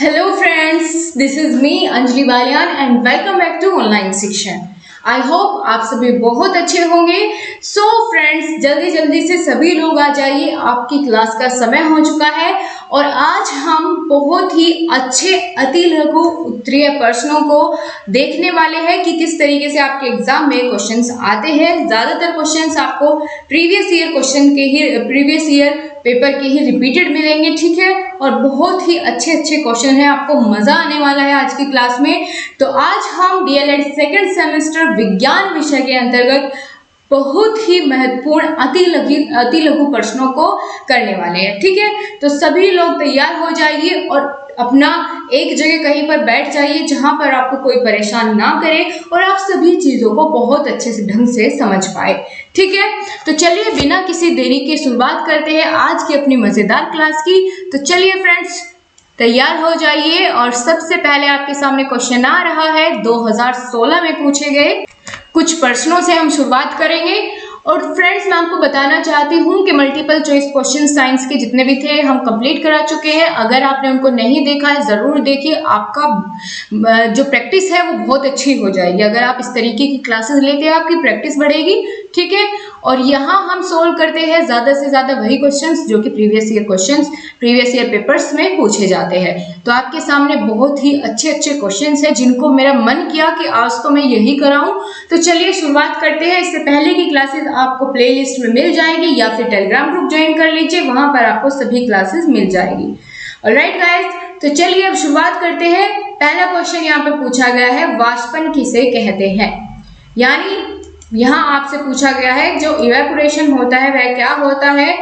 Hello friends, this is me Anjali Baliyan and welcome back to online section. I hope आप सभी बहुत अच्छे होंगे। सो फ्रेंड्स, जल्दी जल्दी से सभी लोग आ जाइए, आपकी क्लास का समय हो चुका है और आज हम बहुत ही अच्छे अति लघु उत्तरीय प्रश्नों को देखने वाले हैं कि किस तरीके से आपके एग्जाम में क्वेश्चंस आते हैं। ज़्यादातर क्वेश्चंस आपको प्रीवियस ईयर पेपर के ही रिपीटेड मिलेंगे, ठीक है। और बहुत ही अच्छे क्वेश्चन हैं, आपको मजा आने वाला है आज की क्लास में। तो आज हम डीएलएड सेकंड सेमेस्टर विज्ञान विषय के अंतर्गत बहुत ही महत्वपूर्ण अति लघु प्रश्नों को करने वाले हैं, ठीक है। तो सभी लोग तैयार हो जाइए और अपना एक जगह कहीं पर बैठ जाइए जहां पर आपको कोई परेशान ना करे और आप सभी चीजों को बहुत अच्छे से ढंग से समझ पाए, ठीक है। तो चलिए बिना किसी देरी के शुरुआत करते हैं आज की अपनी मजेदार क्लास की। तो चलिए फ्रेंड्स, तैयार हो जाइए और सबसे पहले आपके सामने क्वेश्चन आ रहा है 2016 में पूछे गए कुछ प्रश्नों से हम शुरुआत करेंगे। और फ्रेंड्स, मैं आपको बताना चाहती हूँ कि मल्टीपल चॉइस क्वेश्चन साइंस के जितने भी थे हम कंप्लीट करा चुके हैं। अगर आपने उनको नहीं देखा है जरूर देखिए, आपका जो प्रैक्टिस है वो बहुत अच्छी हो जाएगी। अगर आप इस तरीके की क्लासेस लेते हैं आपकी प्रैक्टिस बढ़ेगी, ठीक है। और यहाँ हम सोल्व करते हैं ज्यादा से ज्यादा वही क्वेश्चंस जो कि प्रीवियस ईयर पेपर्स में पूछे जाते हैं। तो आपके सामने बहुत ही अच्छे क्वेश्चंस हैं जिनको मेरा मन किया कि आज तो मैं यही कराऊं। तो चलिए शुरुआत करते हैं। इससे पहले की क्लासेस आपको प्लेलिस्ट में मिल जाएगी या फिर टेलीग्राम ग्रुप ज्वाइन कर लीजिए, वहां पर आपको सभी क्लासेस मिल जाएगी। ऑलराइट गाइस, तो चलिए अब शुरुआत करते हैं। पहला क्वेश्चन यहाँ पर पूछा गया है, वाष्पन किसे कहते हैं। यानी यहाँ आपसे पूछा गया है जो इवेपोरेशन होता है वह क्या होता है,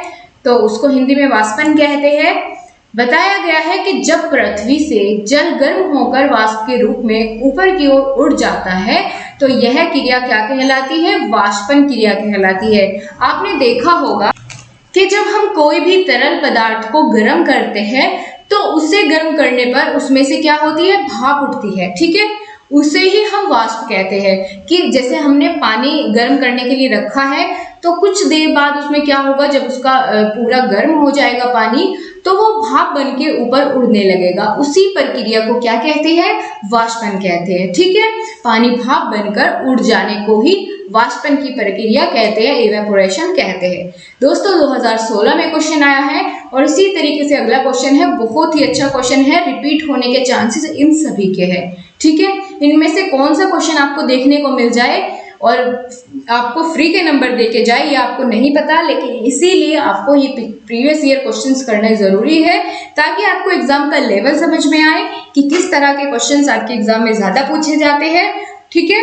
तो उसको हिंदी में वाष्पन कहते हैं। बताया गया है कि जब पृथ्वी से जल गर्म होकर वाष्प के रूप में ऊपर की ओर उड़ जाता है तो यह क्रिया क्या कहलाती है, वाष्पन क्रिया कहलाती है। आपने देखा होगा कि जब हम कोई भी तरल पदार्थ को गर्म करते हैं तो उसे गर्म करने पर उसमें से क्या होती है, भाप उठती है, ठीक है। उसे ही हम वाष्प कहते हैं। कि जैसे हमने पानी गर्म करने के लिए रखा है तो कुछ देर बाद उसमें क्या होगा, जब उसका पूरा गर्म हो जाएगा पानी तो वो भाप बन के ऊपर उड़ने लगेगा। उसी प्रक्रिया को क्या कहते हैं, वाष्पन कहते हैं, ठीक है। पानी भाप बनकर उड़ जाने को ही वाष्पन की प्रक्रिया कहते हैं, इवेपोरेशन कहते हैं। दोस्तों 2016 में क्वेश्चन आया है और इसी तरीके से अगला क्वेश्चन है, बहुत ही अच्छा क्वेश्चन है, रिपीट होने के चांसेस इन सभी के हैं, ठीक है। इनमें से कौन सा क्वेश्चन आपको देखने को मिल जाए और आपको फ्री के नंबर देके जाए ये आपको नहीं पता, लेकिन इसीलिए आपको ये प्रीवियस ईयर क्वेश्चंस करना जरूरी है ताकि आपको एग्जाम का लेवल समझ में आए कि किस तरह के क्वेश्चंस आपके एग्जाम में ज्यादा पूछे जाते हैं, ठीक है,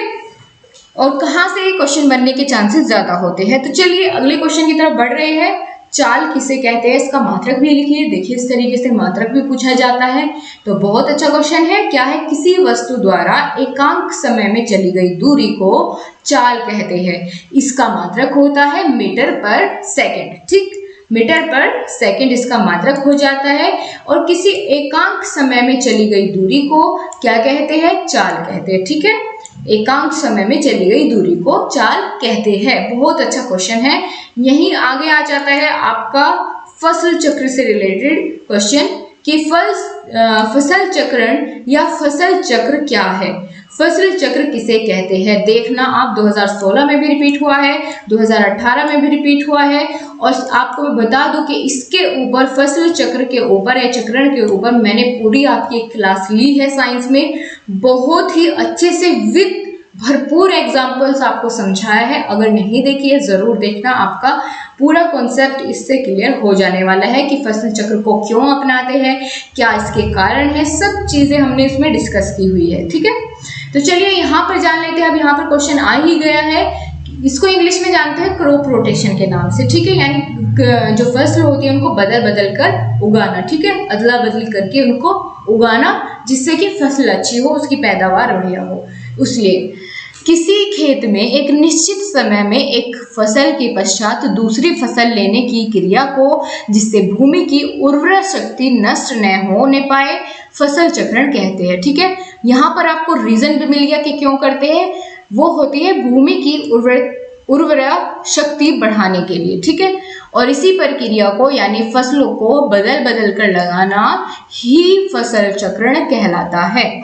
और कहाँ से ये क्वेश्चन बनने के चांसेस ज्यादा होते हैं। तो चलिए अगले क्वेश्चन की तरफ बढ़ रहे हैं। चाल किसे कहते हैं, इसका मात्रक भी लिखिए। देखिए इस तरीके से मात्रक भी पूछा जाता है, तो बहुत अच्छा क्वेश्चन है। क्या है, किसी वस्तु द्वारा एकांक समय में चली गई दूरी को चाल कहते हैं। इसका मात्रक होता है मीटर पर सेकंड, ठीक, मीटर पर सेकंड इसका मात्रक हो जाता है। और किसी एकांक समय में चली गई दूरी को क्या कहते हैं, चाल कहते हैं, ठीक है। एकांक समय में चली गई दूरी को चाल कहते हैं। बहुत अच्छा क्वेश्चन है। यहीं आगे आ जाता है आपका फसल चक्र से रिलेटेड क्वेश्चन कि फसल चक्रण या फसल चक्र क्या है, फसल चक्र किसे कहते हैं। देखना आप 2016 में भी रिपीट हुआ है, 2018 में भी रिपीट हुआ है। और आपको मैं बता दूं कि इसके ऊपर फसल चक्र के ऊपर या चक्रण के ऊपर मैंने पूरी आपकी एक क्लास ली है साइंस में, बहुत ही अच्छे से विद भरपूर एग्जाम्पल्स आपको समझाया है। अगर नहीं देखी है जरूर देखना, आपका पूरा कॉन्सेप्ट इससे क्लियर हो जाने वाला है कि फसल चक्र को क्यों अपनाते हैं, क्या इसके कारण है, सब चीजें हमने इसमें डिस्कस की हुई है, ठीक है। तो चलिए यहाँ पर जान लेते हैं। अब यहाँ पर क्वेश्चन आ ही गया है, इसको इंग्लिश में जानते हैं क्रॉप रोटेशन के नाम से, ठीक है। यानी जो फसल होती है उनको बदल बदल कर उगाना, ठीक है, अदला बदली करके उनको उगाना जिससे कि फसल अच्छी हो, उसकी पैदावार बढ़िया हो। इसलिए किसी खेत में एक निश्चित समय में एक फसल के पश्चात दूसरी फसल लेने की क्रिया को, जिससे भूमि की उर्वरा शक्ति नष्ट न होने पाए, फसल चक्रण कहते हैं, ठीक है। यहाँ पर आपको रीजन भी मिल गया कि क्यों करते हैं। वो होती है भूमि की उर्वरा शक्ति बढ़ाने के लिए, ठीक है। और इसी प्रक्रिया को यानी फसलों को बदल बदल कर लगाना ही फसल चक्रण कहलाता है।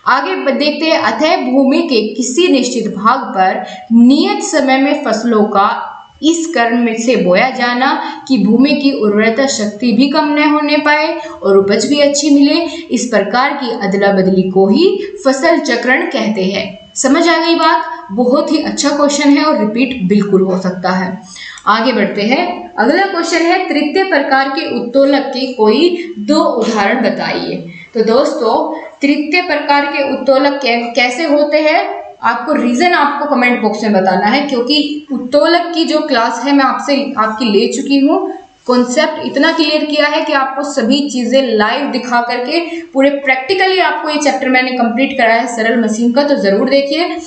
आगे देखते हैं, अतः भूमि के किसी निश्चित भाग पर नियत समय में फसलों का इस क्रम से बोया जाना कि भूमि की उर्वरता शक्ति भी कम न होने पाए और उपज भी अच्छी मिले, इस प्रकार की अदला बदली को ही फसल चक्रण कहते हैं। समझ आ गई बात? बहुत ही अच्छा क्वेश्चन है और रिपीट बिल्कुल हो सकता है। आगे बढ़ते हैं, अगला क्वेश्चन है, तृतीय प्रकार के उत्तोलक के कोई 2 उदाहरण बताइए। तो दोस्तों, तृतीय प्रकार के उत्तोलक कैसे होते हैं, आपको रीजन आपको कमेंट बॉक्स में बताना है, क्योंकि उत्तोलक की जो क्लास है मैं आपकी ले चुकी हूँ। कॉन्सेप्ट इतना क्लियर किया है कि आपको सभी चीजें लाइव दिखा करके पूरे प्रैक्टिकली आपको ये चैप्टर मैंने कंप्लीट कराया है सरल मशीन का, तो जरूर देखिए।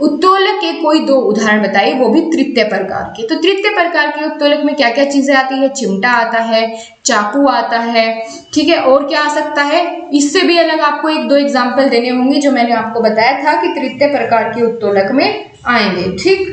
उत्तोलक के कोई 2 उदाहरण बताइए, वो भी तृतीय प्रकार के। तो तृतीय प्रकार के उत्तोलक में क्या क्या चीजें आती है? चिमटा आता है, चाकू आता है, ठीक है, और क्या आ सकता है? इससे भी अलग आपको 1-2 एग्जाम्पल देने होंगे जो मैंने आपको बताया था कि तृतीय प्रकार के उत्तोलक में आएंगे, ठीक,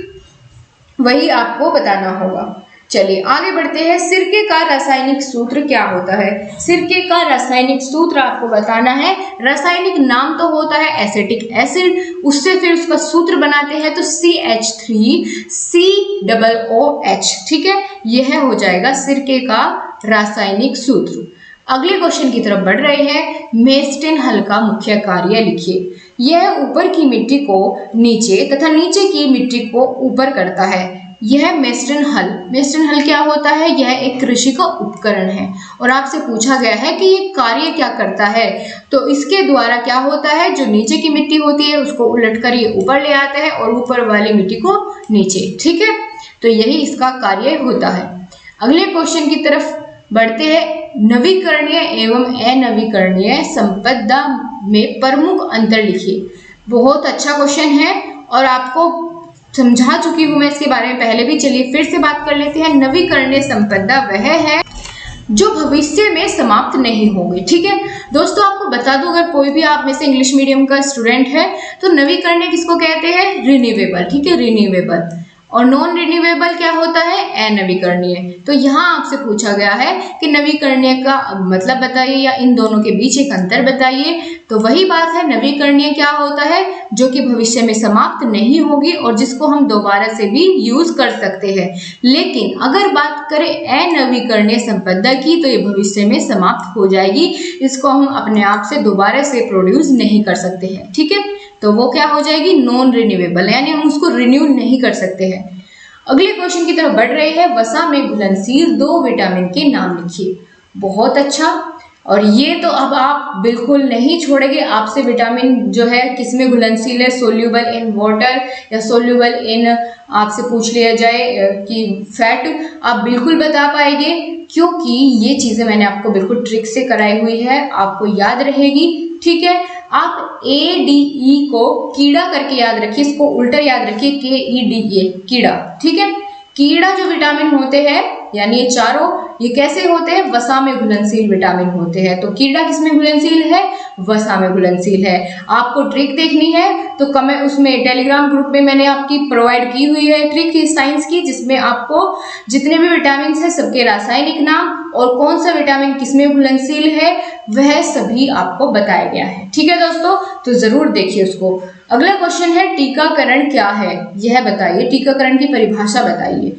वही आपको बताना होगा। चलिए आगे बढ़ते हैं, सिरके का रासायनिक सूत्र क्या होता है? सिरके का रासायनिक सूत्र आपको बताना है। रासायनिक नाम तो होता है एसिटिक एसिड, उससे फिर उसका सूत्र बनाते हैं तो CH3COOH, ठीक है, यह हो जाएगा सिरके का रासायनिक सूत्र। अगले क्वेश्चन की तरफ बढ़ रहे हैं, मेस्टिन हल का मुख्य कार्य लिखिए। यह ऊपर की मिट्टी को नीचे तथा नीचे की मिट्टी को ऊपर करता है। यह मेस्टिन हल क्या होता है? यह एक कृषि का उपकरण है और आपसे पूछा गया है कि ये कार्य क्या करता है। तो इसके द्वारा क्या होता है, जो नीचे की मिट्टी होती है उसको उलट कर ये ऊपर ले आता है और ऊपर वाली मिट्टी को नीचे, ठीक है, तो यही इसका कार्य होता है। अगले क्वेश्चन की तरफ बढ़ते हैं, नवीकरणीय एवं अनवीकरणीय संपदा में प्रमुख अंतर लिखिए। बहुत अच्छा क्वेश्चन है और आपको समझा चुकी हूं मैं इसके बारे में पहले भी। चलिए फिर से बात कर लेते हैं। नवीकरणीय संपदा वह है जो भविष्य में समाप्त नहीं होगी, ठीक है दोस्तों। आपको बता दूं, अगर कोई भी आप में से इंग्लिश मीडियम का स्टूडेंट है तो नवीकरणीय किसको कहते हैं? रिन्यूएबल, ठीक है, रिन्यूएबल। और नॉन रिन्यूएबल क्या होता है? अनवीकरणीय। तो यहाँ आपसे पूछा गया है कि नवीकरणीय का मतलब बताइए या इन दोनों के बीच एक अंतर बताइए। तो वही बात है, नवीकरणीय क्या होता है? जो कि भविष्य में समाप्त नहीं होगी और जिसको हम दोबारा से भी यूज कर सकते हैं। लेकिन अगर बात करें अनवीकरणीय संपदा की तो ये भविष्य में समाप्त हो जाएगी, इसको हम अपने आप से दोबारा से प्रोड्यूस नहीं कर सकते हैं, ठीक है, तो वो क्या हो जाएगी? नॉन रिन्यूएबल, यानी हम उसको रिन्यू नहीं कर सकते हैं। अगले क्वेश्चन की तरफ बढ़ रहे हैं, वसा में घुलनशील 2 विटामिन के नाम लिखिए। बहुत अच्छा, और ये तो अब आप बिल्कुल नहीं छोड़ेंगे। आपसे विटामिन जो है किसमें घुलनशील है, सोल्यूबल इन वाटर या सोल्यूबल इन, आपसे पूछ लिया जाए कि फैट, आप बिल्कुल बता पाएंगे, क्योंकि ये चीजें मैंने आपको बिल्कुल ट्रिक से कराई हुई है, आपको याद रहेगी, ठीक है। आप ADE को कीड़ा करके याद रखिए, इसको उल्टा याद रखिए, KEDA, कीड़ा, ठीक है। कीड़ा जो विटामिन होते हैं यानी ये चारों, ये कैसे होते हैं? वसा में घुलनशील विटामिन होते हैं। तो कीड़ा किसमें घुलनशील है? वसा में घुलनशील है। आपको ट्रिक देखनी है तो कमेंट, उसमें टेलीग्राम ग्रुप में मैंने आपकी प्रोवाइड की हुई है ट्रिक साइंस की, जिसमें आपको जितने भी विटामिन है सबके रासायनिक नाम और कौन सा विटामिन किसमें घुलनशील है वह सभी आपको बताया गया है, ठीक है दोस्तों, तो जरूर देखिए उसको। अगला क्वेश्चन है, टीकाकरण क्या है यह बताइए, टीकाकरण की परिभाषा बताइए।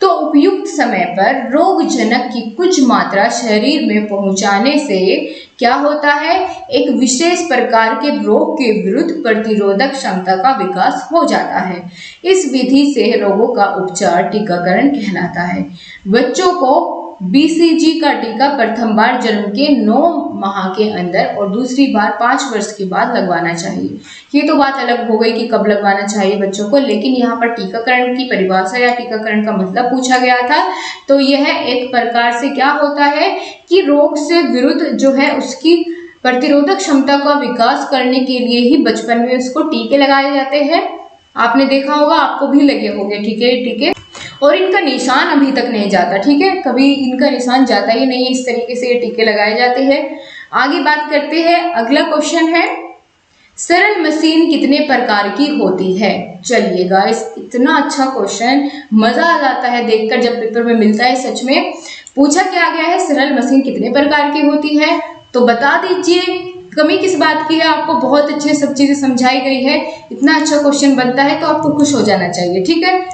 तो उपयुक्त समय पर रोगजनक की कुछ मात्रा शरीर में पहुंचाने से क्या होता है? एक विशेष प्रकार के रोग के विरुद्ध प्रतिरोधक क्षमता का विकास हो जाता है। इस विधि से रोगों का उपचार टीकाकरण कहलाता है। बच्चों को BCG का टीका प्रथम बार जन्म के 9 माह के अंदर और दूसरी बार 5 वर्ष के बाद लगवाना चाहिए। ये तो बात अलग हो गई कि कब लगवाना चाहिए बच्चों को, लेकिन यहाँ पर टीकाकरण की परिभाषा या टीकाकरण का मतलब पूछा गया था। तो यह एक प्रकार से क्या होता है कि रोग से विरुद्ध जो है उसकी प्रतिरोधक क्षमता का विकास करने के लिए ही बचपन में उसको टीके लगाए जाते हैं। आपने देखा होगा, आपको भी लगे होंगे टीके, और इनका निशान अभी तक नहीं जाता, ठीक है, कभी इनका निशान जाता ही नहीं है। इस तरीके से ये टीके लगाए जाते हैं। आगे बात करते हैं, अगला क्वेश्चन है, सरल मशीन कितने प्रकार की होती है? चलिए गाइस, इतना अच्छा क्वेश्चन, मजा आ जाता है देखकर जब पेपर में मिलता है। सच में पूछा क्या गया है, सरल मशीन कितने प्रकार की होती है, तो बता दीजिए। कमी किस बात की है? आपको बहुत अच्छे सब चीजें समझाई गई है। इतना अच्छा क्वेश्चन बनता है तो आपको खुश हो जाना चाहिए। ठीक है,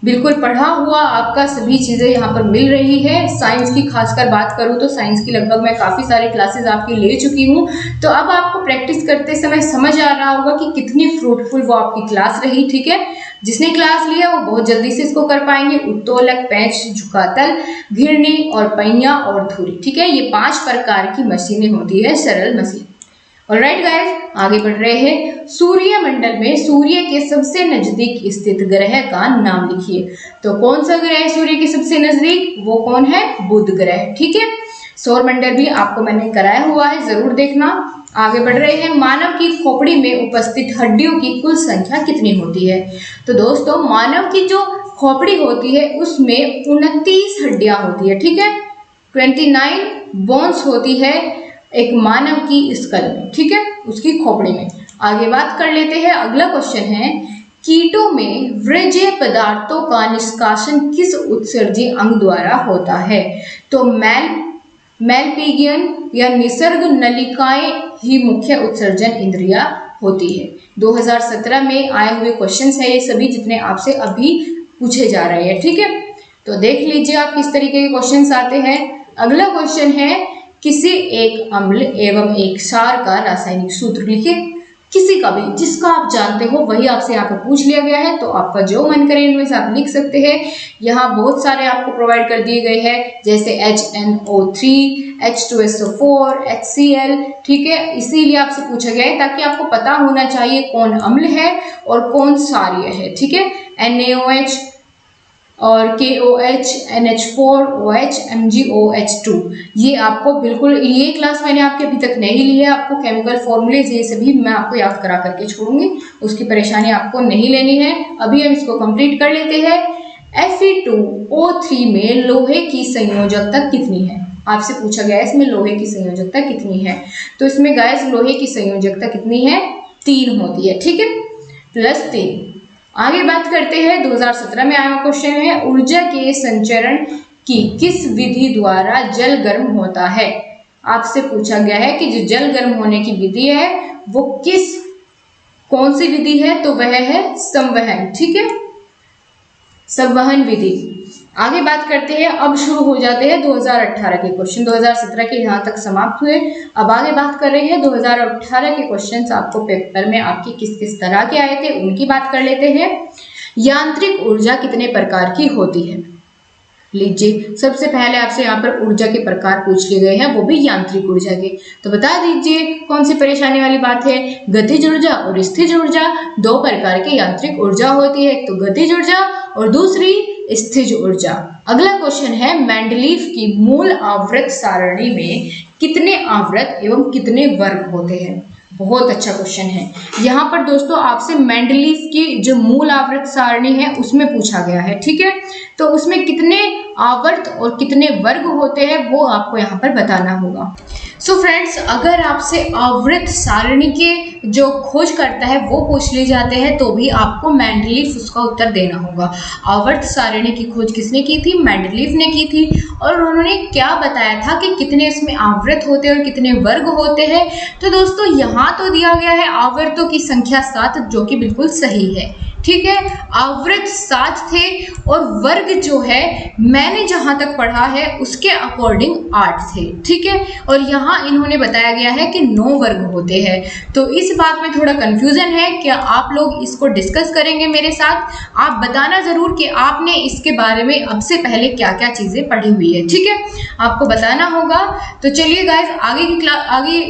बिल्कुल पढ़ा हुआ आपका सभी चीजें यहाँ पर मिल रही है। साइंस की खासकर बात करूँ तो साइंस की लगभग मैं काफी सारी क्लासेस आपकी ले चुकी हूँ, तो अब आपको प्रैक्टिस करते समय समझ आ रहा होगा कि कितनी फ्रूटफुल वो आपकी क्लास रही। ठीक है, जिसने क्लास लिया वो बहुत जल्दी से इसको कर पाएंगे। उत्तोलक, पेंच, झुकातल, घिरनी और पहिया और धुरी। ठीक है, ये 5 प्रकार की मशीनें होती है सरल मशीन। ऑलराइट गाइस, आगे बढ़ रहे हैं। सूर्य मंडल में सूर्य के सबसे नजदीक स्थित ग्रह का नाम लिखिए। तो कौन सा ग्रह है सूर्य के सबसे नजदीक? वो कौन है? बुध ग्रह। ठीक है, सौर मंडल भी आपको मैंने कराया हुआ है, जरूर देखना। आगे बढ़ रहे हैं। मानव की खोपड़ी में उपस्थित हड्डियों की कुल संख्या कितनी होती है? तो दोस्तों, मानव की जो खोपड़ी होती है उसमें 29 हड्डियां होती है। ठीक है, 29 बोन्स होती है एक मानव की स्कल में। ठीक है, उसकी खोपड़ी में। आगे बात कर लेते हैं। अगला क्वेश्चन है, कीटों में वृज्य पदार्थों का निष्कासन किस उत्सर्जी अंग द्वारा होता है? तो मैलपीगियन या निसर्ग नलिकाएं ही मुख्य उत्सर्जन इंद्रिया होती है। 2017 में आए हुए क्वेश्चंस है ये सभी, जितने आपसे अभी पूछे जा रहे हैं। ठीक है, तो देख लीजिए आप किस तरीके के क्वेश्चंस आते हैं। अगला क्वेश्चन है, किसी एक अम्ल एवं एक क्षार का रासायनिक सूत्र लिखिए। किसी का भी, जिसका आप जानते हो वही आपसे यहाँ पर पूछ लिया गया है, तो आपका जो मन करे इनमें से आप लिख सकते हैं। यहाँ बहुत सारे आपको प्रोवाइड कर दिए गए हैं, जैसे HNO3, H2SO4, HCl। ठीक है, इसीलिए आपसे पूछा गया है ताकि आपको पता होना चाहिए कौन अम्ल है और कौन क्षारीय है। ठीक है, NaOH और KOH, NH4, OH, MgOH2, ये आपको बिल्कुल, ये क्लास मैंने आपके अभी तक नहीं ली है। आपको केमिकल फॉर्मूलेज ये सभी मैं आपको याद करा करके छोड़ूंगी, उसकी परेशानी आपको नहीं लेनी है। अभी हम इसको कंप्लीट कर लेते हैं। Fe2O3 में लोहे की संयोजकता कितनी है? आपसे पूछा गया है इसमें लोहे की संयोजकता कितनी है, तो इसमें गाइस लोहे की संयोजकता कितनी है? 3 होती है। ठीक है, +3। आगे बात करते हैं। 2017 में आया क्वेश्चन है, ऊर्जा के संचरण की किस विधि द्वारा जल गर्म होता है? आपसे पूछा गया है कि जो जल गर्म होने की विधि है वो कौन सी विधि है? तो वह है संवहन। ठीक है, संवहन विधि। आगे बात करते हैं। अब शुरू हो जाते हैं 2018 के क्वेश्चन। 2017 के यहाँ तक समाप्त हुए, अब आगे बात कर रहे हैं 2018 के क्वेश्चंस आपको पेपर में आपके किस किस तरह के आए थे उनकी बात कर लेते हैं। यांत्रिक ऊर्जा कितने प्रकार की होती है? लीजिए, सबसे पहले आपसे यहाँ पर ऊर्जा के प्रकार पूछ लिए गए हैं, वो भी यांत्रिक ऊर्जा के, तो बता दीजिए कौन सी परेशानी वाली बात है। गतिज ऊर्जा और स्थिर ऊर्जा, 2 प्रकार की यांत्रिक ऊर्जा होती है, एक तो गतिज ऊर्जा और दूसरी स्थिर ऊर्जा। अगला क्वेश्चन है, मेंडलीव की मूल आवर्त सारणी में कितने आवर्त एवं कितने वर्ग होते हैं? बहुत अच्छा क्वेश्चन है। यहाँ पर दोस्तों आपसे मेंडलीव की जो मूल आवर्त सारणी है उसमें पूछा गया है। ठीक है, तो उसमें कितने आवर्त और कितने वर्ग होते हैं वो आपको यहाँ पर बताना होगा। सो फ्रेंड्स, अगर आपसे आवर्त सारणी के जो खोज करता है वो पूछ लिए जाते हैं तो भी आपको मेंडलीव उसका उत्तर देना होगा। आवर्त सारणी की खोज किसने की थी? मेंडलीव ने की थी। और उन्होंने क्या बताया था कि कितने इसमें आवर्त होते हैं और कितने वर्ग होते हैं? तो दोस्तों यहाँ तो दिया गया है आवर्तों की संख्या 7, जो कि बिल्कुल सही है। ठीक है, आवर्त 7 थे और वर्ग जो है मैंने जहां तक पढ़ा है उसके अकॉर्डिंग 8 थे। ठीक है, और यहाँ इन्होंने बताया गया है कि 9 वर्ग होते हैं। तो इस बात में थोड़ा कंफ्यूजन है, क्या आप लोग इसको डिस्कस करेंगे मेरे साथ? आप बताना जरूर कि आपने इसके बारे में अब से पहले क्या क्या चीजें पढ़ी हुई है। ठीक है, आपको बताना होगा। तो चलिए गाइस, आगे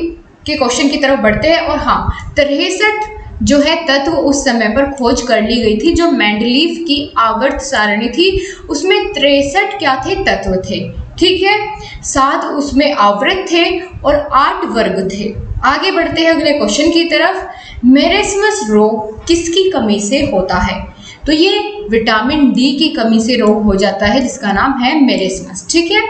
के क्वेश्चन की तरफ बढ़ते हैं। और हाँ, 63 जो है तत्व उस समय पर खोज कर ली गई थी। जो मेंडलीव की आवर्त सारणी थी उसमें 63 क्या थे? तत्व थे। ठीक है, 7 उसमें आवर्त थे और 8 वर्ग थे। आगे बढ़ते हैं अगले क्वेश्चन की तरफ। मेरेस्मस रोग किसकी कमी से होता है? तो ये विटामिन डी की कमी से रोग हो जाता है जिसका नाम है मेरेस्मस। ठीक है,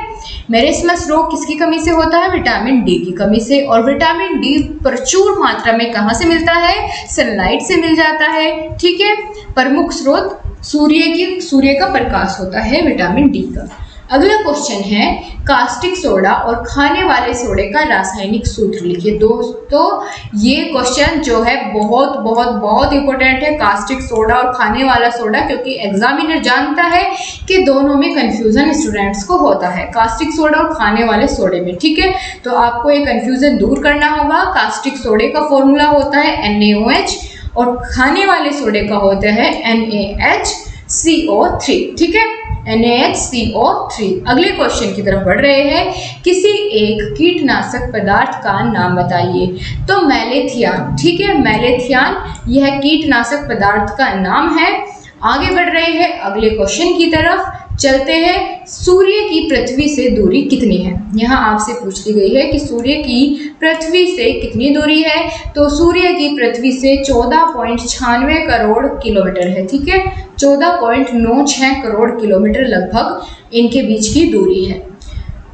मेरेस्मस रोग किसकी कमी से होता है? विटामिन डी की कमी से। और विटामिन डी प्रचुर मात्रा में कहाँ से मिलता है? सनलाइट से मिल जाता है। ठीक है, प्रमुख स्रोत सूर्य का प्रकाश होता है विटामिन डी का। अगला क्वेश्चन है कास्टिक सोडा और खाने वाले सोडे का रासायनिक सूत्र लिखिए। दोस्तों ये क्वेश्चन जो है बहुत बहुत बहुत इंपॉर्टेंट है, कास्टिक सोडा और खाने वाला सोडा, क्योंकि एग्जामिनर जानता है कि दोनों में कंफ्यूजन स्टूडेंट्स को होता है, कास्टिक सोडा और खाने वाले सोडे में। ठीक है, तो आपको ये कंफ्यूजन दूर करना होगा। कास्टिक सोडे का फॉर्मूला होता है NaOH और खाने वाले सोडे का होता है NaHCO3। ठीक है, NaHCO3। अगले क्वेश्चन की तरफ बढ़ रहे हैं, किसी एक कीटनाशक पदार्थ का नाम बताइए। तो मैलेथियान। ठीक है, मैलेथियान यह कीटनाशक पदार्थ का नाम है। आगे बढ़ रहे हैं अगले क्वेश्चन की तरफ, चलते हैं। सूर्य की पृथ्वी से दूरी कितनी है? यहाँ आपसे पूछ ली गई है कि सूर्य की पृथ्वी से कितनी दूरी है। तो सूर्य की पृथ्वी से 14.96 करोड़ किलोमीटर है। ठीक है, 14.96 करोड़ किलोमीटर लगभग इनके बीच की दूरी है।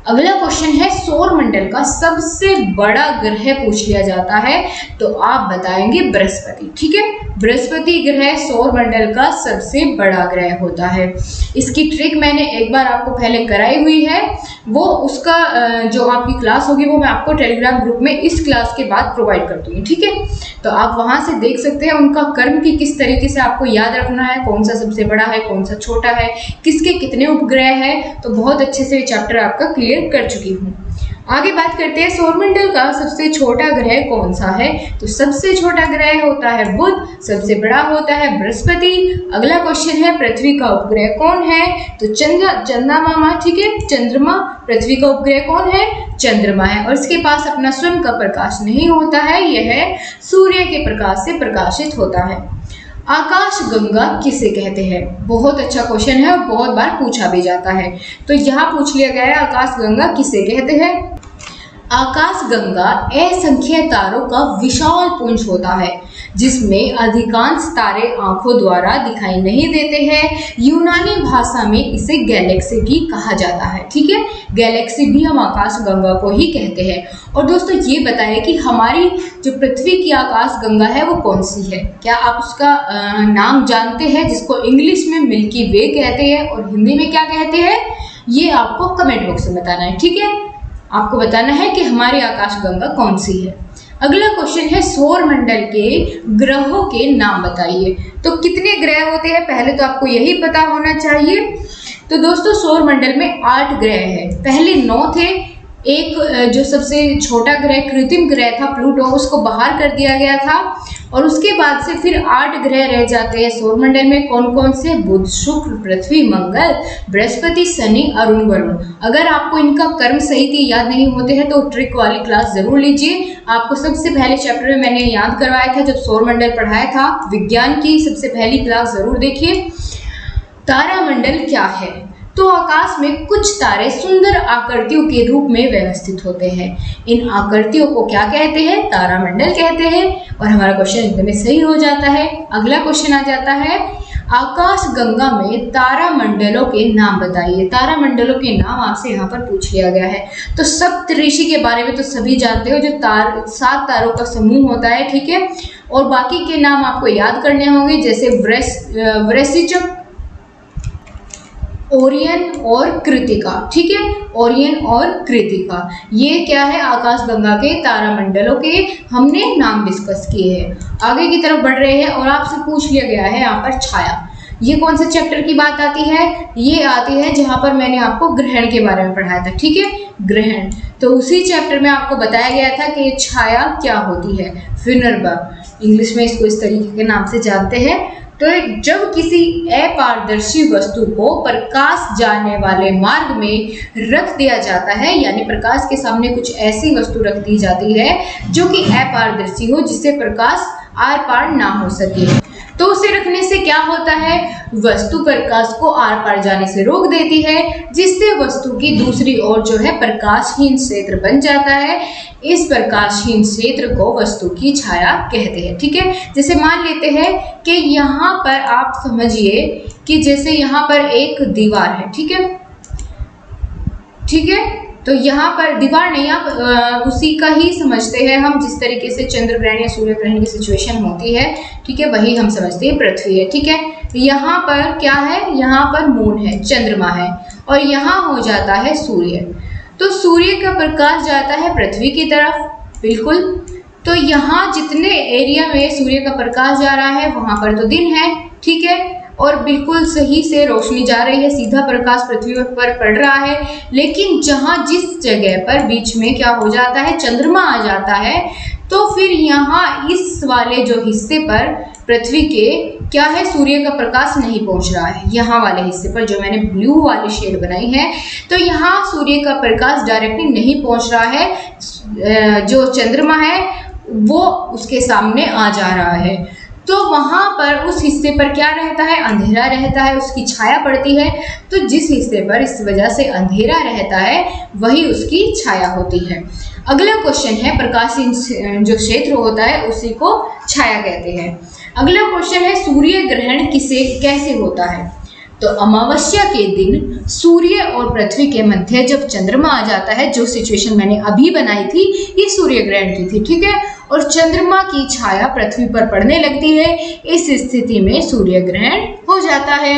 अगला क्वेश्चन है सौर मंडल का सबसे बड़ा ग्रह पूछ लिया जाता है, तो आप बताएंगे बृहस्पति। ठीक है, बृहस्पति ग्रह सौर मंडल का सबसे बड़ा ग्रह होता है। इसकी ट्रिक मैंने एक बार आपको पहले कराई हुई है, वो उसका जो आपकी क्लास होगी वो मैं आपको टेलीग्राम ग्रुप में इस क्लास के बाद प्रोवाइड कर दूंगी। ठीक है, तो आप वहां से देख सकते हैं उनका कर्म की किस तरीके से आपको याद रखना है, कौन सा सबसे बड़ा है, कौन सा छोटा है, किसके कितने उपग्रह है, तो बहुत अच्छे से चैप्टर आपका क्लियर कर चुकी हूँ। आगे बात करते हैं सौरमंडल का सबसे छोटा ग्रह कौन सा है। तो सबसे छोटा ग्रह होता है बुध, सबसे बड़ा होता है बृहस्पति। अगला क्वेश्चन है पृथ्वी का उपग्रह कौन है? तो चंद्रमा। ठीक है, चंद्रमा। पृथ्वी का उपग्रह कौन है? चंद्रमा है, और इसके पास अपना स्वयं का प्रकाश नहीं होता है, यह सूर्य के प्रकाश से प्रकाशित होता है। आकाश गंगा किसे कहते हैं? बहुत अच्छा क्वेश्चन है और बहुत बार पूछा भी जाता है, तो यहाँ पूछ लिया गया है आकाश गंगा किसे कहते हैं। आकाश गंगा असंख्य तारों का विशाल पुंज होता है जिसमें अधिकांश तारे आंखों द्वारा दिखाई नहीं देते हैं। यूनानी भाषा में इसे गैलेक्सी भी कहा जाता है। ठीक है, गैलेक्सी भी हम आकाश गंगा को ही कहते हैं। और दोस्तों ये बताइए कि हमारी जो पृथ्वी की आकाश गंगा है वो कौन सी है? क्या आप उसका नाम जानते हैं, जिसको इंग्लिश में मिल्की वे कहते हैं और हिंदी में क्या कहते हैं? ये आपको कमेंट बॉक्स में बताना है। ठीक है, आपको बताना है कि हमारी आकाश गंगा कौन सी है। अगला क्वेश्चन है सौर मंडल के ग्रहों के नाम बताइए। तो कितने ग्रह होते हैं पहले तो आपको यही पता होना चाहिए। तो दोस्तों सौर मंडल में 8 ग्रह हैं। पहले 9 थे, एक जो सबसे छोटा ग्रह कृत्रिम ग्रह था प्लूटो, उसको बाहर कर दिया गया था, और उसके बाद से फिर 8 ग्रह रह जाते हैं सौरमंडल में। कौन कौन से? बुध, शुक्र, पृथ्वी, मंगल, बृहस्पति, शनि, अरुण, वरुण। अगर आपको इनका कर्म सही से याद नहीं होते हैं तो ट्रिक वाली क्लास जरूर लीजिए। आपको सबसे पहले चैप्टर में मैंने याद करवाया था जब सौरमंडल पढ़ाया था, विज्ञान की सबसे पहली क्लास जरूर देखिए। तारामंडल क्या है? तो आकाश में कुछ तारे सुंदर आकृतियों के रूप में व्यवस्थित होते हैं। इन आकृतियों को क्या कहते हैं? तारामंडल कहते हैं। और हमारा क्वेश्चन एकदम सही हो जाता है। अगला क्वेश्चन आ जाता है आकाश गंगा में तारामंडलों के नाम बताइए। तारामंडलों के नाम आपसे यहाँ पर पूछ लिया गया है। तो सप्तऋषि के बारे में तो सभी जानते हो, जो 7 तारों का समूह होता है। ठीक है, और बाकी के नाम आपको याद करने होंगे, जैसे वृश्चिक, ओरियन और कृतिका। ठीक है, ओरियन और कृतिका, ये क्या है? आकाश गंगा के तारामंडलों के हमने नाम डिस्कस किए हैं। आगे की तरफ बढ़ रहे हैं और आपसे पूछ लिया गया है यहाँ पर छाया। ये कौन से चैप्टर की बात आती है? ये आती है जहाँ पर मैंने आपको ग्रहण के बारे में पढ़ाया था। ठीक है, ग्रहण, तो उसी चैप्टर में आपको बताया गया था कि छाया क्या होती है। फिनर्बा, इंग्लिश में इसको इस तरीके के नाम से जानते हैं। तो जब किसी अपारदर्शी वस्तु को प्रकाश जाने वाले मार्ग में रख दिया जाता है, यानी प्रकाश के सामने कुछ ऐसी वस्तु रख दी जाती है जो कि अपारदर्शी हो, जिससे प्रकाश आर पार ना हो सके, तो उसे रखने से क्या होता है, वस्तु प्रकाश को आर पार जाने से रोक देती है, जिससे वस्तु की दूसरी ओर जो है प्रकाशहीन क्षेत्र बन जाता है। इस प्रकाशहीन क्षेत्र को वस्तु की छाया कहते हैं। ठीक है, जैसे मान लेते हैं कि यहाँ पर आप समझिए कि जैसे यहाँ पर एक दीवार है। ठीक है, ठीक है, तो यहाँ पर दीवार नहीं, आप उसी का ही समझते हैं हम, जिस तरीके से चंद्र ग्रहण या सूर्य ग्रहण की सिचुएशन होती है। ठीक है, वही हम समझते हैं पृथ्वी है। ठीक है, यहाँ पर क्या है, यहाँ पर मून है, चंद्रमा है, और यहाँ हो जाता है सूर्य। तो सूर्य का प्रकाश जाता है पृथ्वी की तरफ, बिल्कुल। तो यहाँ जितने एरिया में सूर्य का प्रकाश जा रहा है वहाँ पर तो दिन है। ठीक है, और बिल्कुल सही से रोशनी जा रही है, सीधा प्रकाश पृथ्वी पर पड़ रहा है। लेकिन जहाँ जिस जगह पर बीच में क्या हो जाता है, चंद्रमा आ जाता है, तो फिर यहाँ इस वाले जो हिस्से पर पृथ्वी के क्या है, सूर्य का प्रकाश नहीं पहुँच रहा है। यहाँ वाले हिस्से पर जो मैंने ब्लू वाली शेड बनाई है, तो यहाँ सूर्य का प्रकाश डायरेक्टली नहीं पहुँच रहा है, जो चंद्रमा है वो उसके सामने आ जा रहा है। तो वहाँ पर उस हिस्से पर क्या रहता है, अंधेरा रहता है, उसकी छाया पड़ती है। तो जिस हिस्से पर इस वजह से अंधेरा रहता है वही उसकी छाया होती है। अगला क्वेश्चन है, प्रकाशहीन जो क्षेत्र होता है उसी को छाया कहते हैं। अगला क्वेश्चन है, सूर्य ग्रहण किसे कैसे होता है। तो अमावस्या के दिन सूर्य और पृथ्वी के मध्य जब चंद्रमा आ जाता है, जो सिचुएशन मैंने अभी बनाई थी ये सूर्य ग्रहण की थी। ठीक है, और चंद्रमा की छाया पृथ्वी पर पड़ने लगती है, इस स्थिति में सूर्य ग्रहण हो जाता है।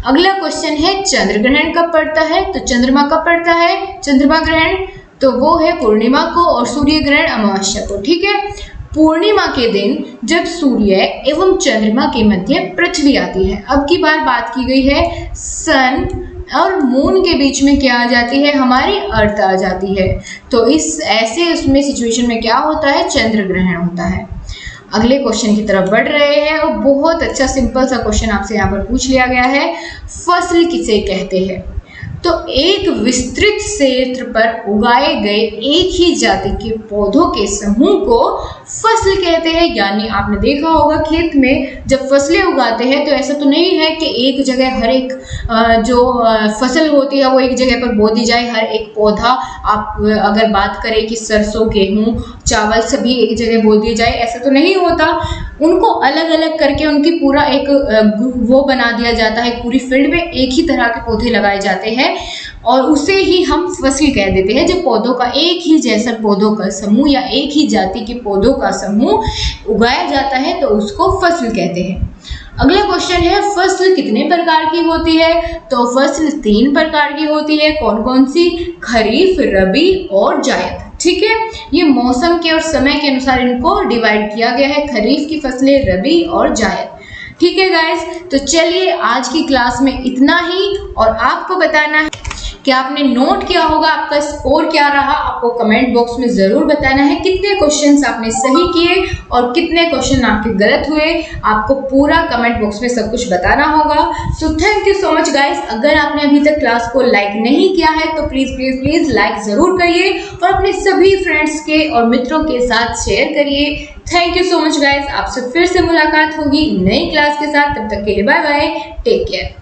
अगला क्वेश्चन है, चंद्र ग्रहण कब पड़ता है। तो चंद्रमा कब पड़ता है चंद्रमा ग्रहण, तो वो है पूर्णिमा को, और सूर्य ग्रहण अमावस्या को। ठीक है, पूर्णिमा के दिन जब सूर्य एवं चंद्रमा के मध्य पृथ्वी आती है। अब की बार बात की गई है सन और मून के बीच में क्या आ जाती है, हमारी अर्थ आ जाती है। तो इस ऐसे उसमें सिचुएशन में क्या होता है, चंद्र ग्रहण होता है। अगले क्वेश्चन की तरफ बढ़ रहे हैं, और बहुत अच्छा सिंपल सा क्वेश्चन आपसे यहाँ पर पूछ लिया गया है, फसल किसे कहते हैं। तो एक विस्तृत क्षेत्र पर उगाए गए एक ही जाति के पौधों के समूह को फसल कहते हैं। यानी आपने देखा होगा खेत में जब फसलें उगाते हैं तो ऐसा तो नहीं है कि एक जगह हर एक जो फसल होती है वो एक जगह पर बो दी जाए। हर एक पौधा, आप अगर बात करें कि सरसों, गेहूं, चावल सभी एक जगह बो दिए जाए, ऐसा तो नहीं होता। उनको अलग अलग करके उनकी पूरा एक वो बना दिया जाता है, पूरी फील्ड में एक ही तरह के पौधे लगाए जाते हैं और उसे ही हम फसल कह देते हैं। जब पौधों का एक ही जैसा पौधों का समूह या एक ही जाति के पौधों का समूह उगाया जाता है तो उसको फसल कहते हैं। अगला क्वेश्चन है, फसल कितने प्रकार की होती है। तो फसल 3 प्रकार की होती है। कौन कौन सी, खरीफ, रबी और जायद। ठीक है, ये मौसम के और समय के अनुसार इनको डिवाइड किया गया है, खरीफ की फसलें, रबी और जायद। ठीक है गाइस, तो चलिए आज की क्लास में इतना ही। और आपको बताना है कि आपने नोट किया होगा, आपका स्कोर क्या रहा, आपको कमेंट बॉक्स में जरूर बताना है। कितने क्वेश्चंस आपने सही किए और कितने क्वेश्चन आपके गलत हुए, आपको पूरा कमेंट बॉक्स में सब कुछ बताना होगा। So thank you so much guys. अगर आपने अभी तक क्लास को लाइक नहीं किया है तो प्लीज प्लीज प्लीज लाइक जरूर करिए और अपने सभी फ्रेंड्स के और मित्रों के साथ शेयर करिए। Thank you so much guys. आपसे फिर से मुलाकात होगी नई क्लास के साथ, तब तक के लिए बाय बाय, टेक केयर।